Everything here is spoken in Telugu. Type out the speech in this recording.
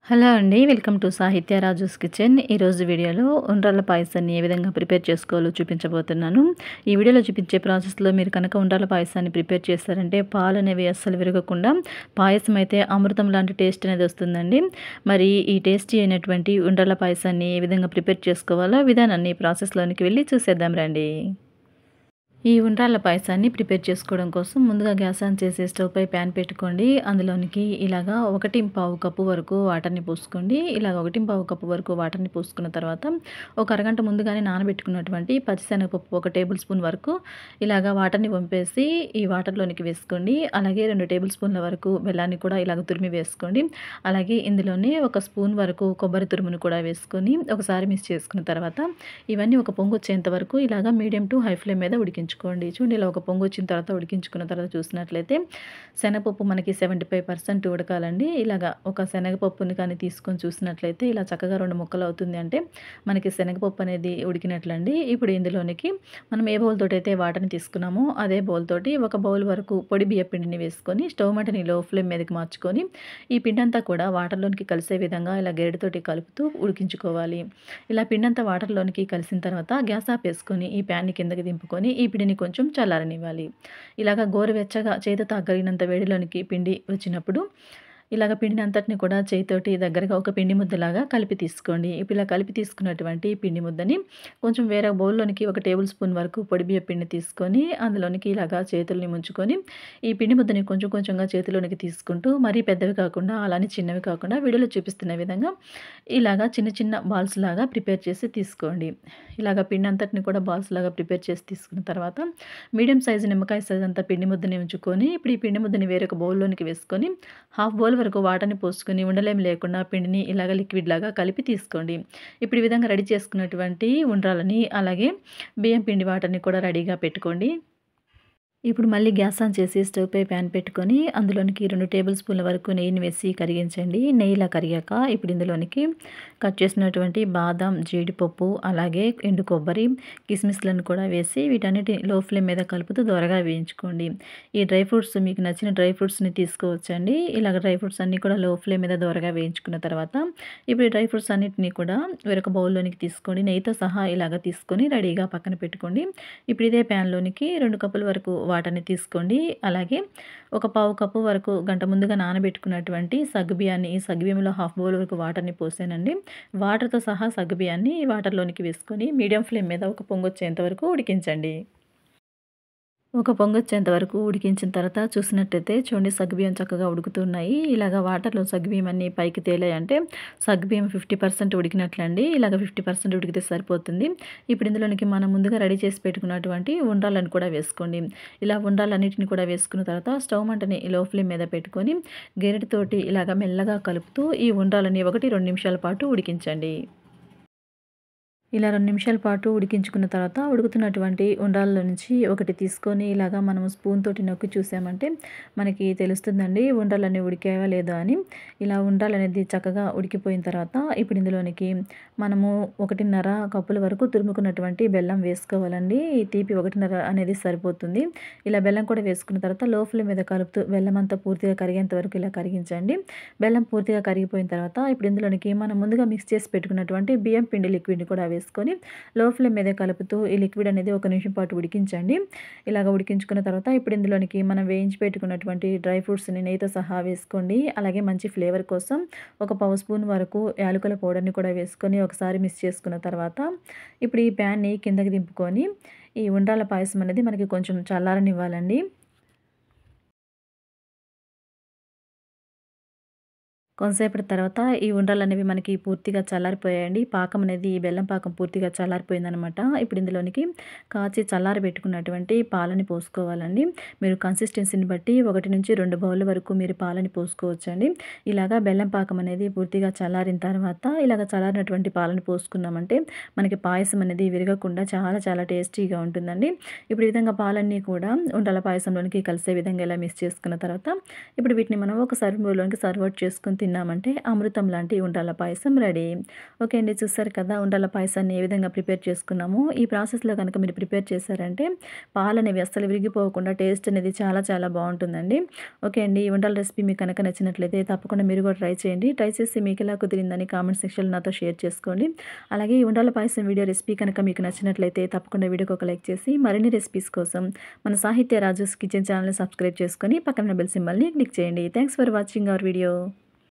హలో అండి. వెల్కమ్ టు సాహిత్య రాజూస్ కిచెన్. ఈరోజు వీడియోలో ఉండ్రాళ్ళ పాయసాన్ని ఏ విధంగా ప్రిపేర్ చేసుకోవాలో చూపించబోతున్నాను. ఈ వీడియోలో చూపించే ప్రాసెస్‌లో మీరు కనుక ఉండ్రాళ్ళ పాయసాన్ని ప్రిపేర్ చేశారంటే పాలనేవి అస్సలు విరగకుండా పాయసం అయితే అమృతం లాంటి టేస్ట్ అనేది వస్తుందండి. మరి ఈ టేస్టీ అయినటువంటి ఉండ్రాళ్ళ పాయసాన్ని ఏ విధంగా ప్రిపేర్ చేసుకోవాలో విధానాన్ని ప్రాసెస్‌లోనికి వెళ్ళి చూసేద్దాం రండి. ఈ ఉండ్రాళ్ళ పాయసాన్ని ప్రిపేర్ చేసుకోవడం కోసం ముందుగా గ్యాస్ ఆన్ చేసి స్టవ్ పై ప్యాన్ పెట్టుకోండి. అందులోనికి ఇలాగా 1/4 కప్పు వరకు వాటర్‌ని పోసుకోండి. ఇలాగ 1/4 కప్పు వరకు వాటర్‌ని పోసుకున్న తర్వాత ఒక అరగంట ముందుగానే నానబెట్టుకున్నటువంటి పచ్చిశనగపప్పు 1 టేబుల్ స్పూన్ వరకు ఇలాగ వాటర్‌ని వంపేసి ఈ వాటర్‌లోనికి వేసుకోండి. అలాగే 2 టేబుల్ స్పూన్ల వరకు బెల్లాన్ని కూడా ఇలాగ తురిమి వేసుకోండి. అలాగే ఇందులోనే 1 స్పూన్ వరకు కొబ్బరి తురుమును కూడా వేసుకొని ఒకసారి మిక్స్ చేసుకున్న తర్వాత ఇవన్నీ ఒక పొంగు వచ్చేంత వరకు ఇలాగ మీడియం టు హై ఫ్లేమ్ మీద ఉడికించుకోండి. చూడండి ఇలా ఒక పొంగు వచ్చిన తర్వాత ఉడికించుకున్న తర్వాత చూసినట్లయితే శనగపప్పు మనకి 75% ఉడకాలండి. ఇలాగ ఒక శనగపప్పుని కానీ తీసుకొని చూసినట్లయితే ఇలా చక్కగా 2 ముక్కలు అవుతుంది అంటే మనకి శనగపప్పు అనేది ఉడికినట్లండి. ఇప్పుడు ఇందులోనికి మనం ఏ బౌల్ తోటైతే వాటర్‌ని తీసుకున్నామో అదే బౌల్ తోటి ఒక బౌల్ వరకు పొడి బియ్యపు పిండిని వేసుకొని స్టవ్ మంటని లో ఫ్లేమ్ మీదకి మార్చుకొని ఈ పిండంతా కూడా వాటర్‌లోనికి కలిసే విధంగా ఇలా గరిటెతోటి కలుపుతూ ఉడికించుకోవాలి. ఇలా పిండంతా వాటర్‌లోనికి కలిసిన తర్వాత గ్యాస్ ఆపేసుకొని ఈ ప్యాన్‌ని కిందకి దింపుకొని ఈ పిండిని కొంచెం చల్లారనివ్వాలి. ఇలాగ గోరువెచ్చగా చేతితో తాకగలిగినంత వేడిలోనికి పిండి వచ్చినప్పుడు ఇలాగ పిండిని అంతటిని కూడా చేయితోటి దగ్గరగా ఒక పిండి ముద్దలాగా కలిపి తీసుకోండి. ఇప్పుడు ఇలా కలిపి తీసుకున్నటువంటి పిండి ముద్దని కొంచెం వేరే బౌల్‌లోనికి 1 టేబుల్ స్పూన్ వరకు పొడి బియ్యపు పిండిని తీసుకొని అందులోనికి ఇలాగా చేతుల్ని ముంచుకొని ఈ పిండి ముద్దని కొంచెం కొంచెంగా చేతిలోనికి తీసుకుంటూ మరీ పెద్దవి కాకుండా అలానే చిన్నవి కాకుండా వీడియోలో చూపిస్తున్న విధంగా ఇలాగా చిన్న చిన్న బాల్స్ లాగా ప్రిపేర్ చేసి తీసుకోండి. ఇలాగ పిండి అంతటిని కూడా బాల్స్ లాగా ప్రిపేర్ చేసి తీసుకున్న తర్వాత మీడియం సైజు నిమ్మకాయ సైజ్ అంతా పిండి ముద్దని ఉంచుకొని ఇప్పుడు ఈ పిండి ముద్దని వేరొక బౌల్‌లోనికి వేసుకొని హాఫ్ బౌల్ వరకు వాటర్‌ని పోసుకొని ఉండలేమి లేకుండా పిండిని ఇలాగ లిక్విడ్ లాగా కలిపి తీసుకోండి. ఇప్పుడు ఈ విధంగా రెడీ చేసుకున్నటువంటి ఉండ్రాళ్ళని అలాగే బియ్యం పిండి వాటర్‌ని కూడా రెడీగా పెట్టుకోండి. ఇప్పుడు మళ్ళీ గ్యాస్ ఆన్ చేసి స్టవ్ పై ప్యాన్ పెట్టుకొని అందులోనికి 2 టేబుల్ స్పూన్ల వరకు నెయ్యిని వేసి కరిగించండి. నెయ్యి ఇలా కరిగాక ఇప్పుడు ఇందులోనికి కట్ చేసినటువంటి బాదం, జీడిపప్పు అలాగే ఎండు కొబ్బరి, కిస్మిస్లను కూడా వేసి వీటన్నిటిని లో ఫ్లేమ్ మీద కలుపుతూ దోరగా వేయించుకోండి. ఈ డ్రై ఫ్రూట్స్ మీకు నచ్చిన డ్రై ఫ్రూట్స్‌ని తీసుకోవచ్చండి. ఇలాగ డ్రై ఫ్రూట్స్ అన్నీ కూడా లో ఫ్లేమ్ మీద దోరగా వేయించుకున్న తర్వాత ఇప్పుడు ఈ డ్రై ఫ్రూట్స్ అన్నిటిని కూడా వేరొక బౌల్‌లోనికి తీసుకోండి. నెయ్యితో సహా ఇలాగ తీసుకొని రెడీగా పక్కన పెట్టుకోండి. ఇప్పుడు ఇదే ప్యాన్‌లోనికి 2 కప్పుల వరకు వాటర్‌ని తీసుకోండి. అలాగే ఒక పావు కప్పు వరకు గంట ముందుగా నానబెట్టుకున్నటువంటి సగ్గుబియ్యాన్ని ఈ సగ్గుబియ్యంలో హాఫ్ బౌల్ వరకు వాటర్‌ని పోసానండి. వాటర్‌తో సహా సగ్గుబియ్యాన్ని ఈ వాటర్‌లోనికి వేసుకొని మీడియం ఫ్లేమ్ మీద ఒక పొంగొచ్చేంత వరకు ఉడికించండి. ఒక పొంగొచ్చేంత వరకు ఉడికించిన తర్వాత చూసినట్టయితే చూడండి సగ్గుబియ్యం చక్కగా ఉడుకుతున్నాయి. ఇలాగ వాటర్‌లో సగ్గుబియ్యం అన్నీ పైకి తేలాయంటే సగ్గుబియ్యం 50% ఉడికినట్లండి. ఇలాగ 50% ఉడికితే సరిపోతుంది. ఇప్పుడు ఇందులోనికి మనం ముందుగా రెడీ చేసి పెట్టుకున్నటువంటి ఉండ్రాళ్ళను కూడా వేసుకోండి. ఇలా ఉండ్రాళ్ళన్నిటిని కూడా వేసుకున్న తర్వాత స్టవ్ మంటని లో ఫ్లేమ్ మీద పెట్టుకొని గరిటెతోటి ఇలాగ మెల్లగా కలుపుతూ ఈ ఉండ్రాళ్ళని 1, 2 నిమిషాల పాటు ఉడికించండి. ఇలా 2 నిమిషాల పాటు ఉడికించుకున్న తర్వాత ఉడుకుతున్నటువంటి ఉండ్రాళ్ళలో నుంచి ఒకటి తీసుకొని ఇలాగ మనం స్పూన్ తోటి నొక్కి చూసామంటే మనకి తెలుస్తుందండి ఉండ్రాళ్ళన్నీ ఉడికాయా లేదా అని. ఇలా ఉండ్రాళ్ళనేది చక్కగా ఉడికిపోయిన తర్వాత ఇప్పుడు ఇందులోనికి మనము 1:30 కప్పుల వరకు తురుముకున్నటువంటి బెల్లం వేసుకోవాలండి. ఈ తీపి 1:30 అనేది సరిపోతుంది. ఇలా బెల్లం కూడా వేసుకున్న తర్వాత లో ఫ్లేమ్ మీద కలుపుతూ బెల్లం అంతా పూర్తిగా కరిగేంత వరకు ఇలా కరిగించండి. బెల్లం పూర్తిగా కరిగిపోయిన తర్వాత ఇప్పుడు ఇందులోనికి మనం ముందుగా మిక్స్ చేసి పెట్టుకున్నటువంటి బియ్యం పిండి లిక్విడ్‌ని కూడా వేసుకొని లో ఫ్లేమ్ మీద కలుపుతూ ఈ లిక్విడ్ అనేది 1 నిమిషం పాటు ఉడికించండి. ఇలాగ ఉడికించుకున్న తర్వాత ఇప్పుడు ఇందులోనికి మనం వేయించి పెట్టుకున్నటువంటి డ్రై ఫ్రూట్స్‌ని నెయ్యితో సహా వేసుకోండి. అలాగే మంచి ఫ్లేవర్ కోసం ఒక పావు స్పూన్ వరకు యాలకుల పౌడర్‌ని కూడా వేసుకొని ఒకసారి మిక్స్ చేసుకున్న తర్వాత ఇప్పుడు ఈ ప్యాన్‌ని కిందకి దింపుకొని ఈ ఉండ్రాళ్ళ పాయసం అనేది మనకి కొంచెం చల్లారనివ్వాలండి. కొంతసేపటి తర్వాత ఈ ఉండ్రాలనేవి మనకి పూర్తిగా చల్లారిపోయాయండి. పాకం అనేది ఈ బెల్లం పాకం పూర్తిగా చల్లారిపోయిందనమాట. ఇప్పుడు ఇందులోనికి కాచి చల్లారబెట్టుకున్నటువంటి పాలని పోసుకోవాలండి. మీరు కన్సిస్టెన్సీని బట్టి 1-2 బౌల్ల వరకు మీరు పాలని పోసుకోవచ్చండి. ఇలాగా బెల్లం పాకం అనేది పూర్తిగా చల్లారిన తర్వాత ఇలాగ చల్లారినటువంటి పాలని పోసుకున్నామంటే మనకి పాయసం అనేది విరగకుండా చాలా చాలా టేస్టీగా ఉంటుందండి. ఇప్పుడు ఈ విధంగా పాలన్నీ కూడా ఉండ్రాళ్ళ పాయసంలోనికి కలిసే విధంగా ఇలా మిక్స్ చేసుకున్న తర్వాత ఇప్పుడు వీటిని మనం ఒక సర్వింగ్ బౌల్‌లోనికి సర్వ్ అవుట్ చేసుకొని తిన్నామంటే అమృతం లాంటి ఉండ్రాళ్ళ పాయసం రెడీ. ఓకే అండి. చూసారు కదా ఉండ్రాళ్ళ పాయసాన్ని ఏ విధంగా ప్రిపేర్ చేసుకున్నామో. ఈ ప్రాసెస్‌లో గనుక మీరు ప్రిపేర్ చేశారంటే పాలనేవి అస్సలు విరిగిపోకుండా టేస్ట్ అనేది చాలా చాలా బావుంటుందండి. ఓకే అండి. ఈ ఉండ్రాళ్ళ రెసిపీ మీకు కనుక నచ్చినట్లయితే తప్పకుండా మీరు కూడా ట్రై చేయండి. ట్రై చేసి మీకెలా కుదిరిందని కామెంట్ సెక్షన్‌లో నాతో షేర్ చేసుకోండి. అలాగే ఈ ఉండ్రాళ్ళ పాయసం వీడియో రెసిపీ కనుక మీకు నచ్చినట్లయితే తప్పకుండా వీడియోకి ఒక లైక్ చేసి మరిన్ని రెసిపీస్ కోసం మన సాహిత్య రాజుస్ కిచెన్ ఛానల్‌ని సబ్స్క్రైబ్ చేసుకొని పక్కన బెల్ సింబల్‌ని క్లిక్ చేయండి. Thanks for watching our video.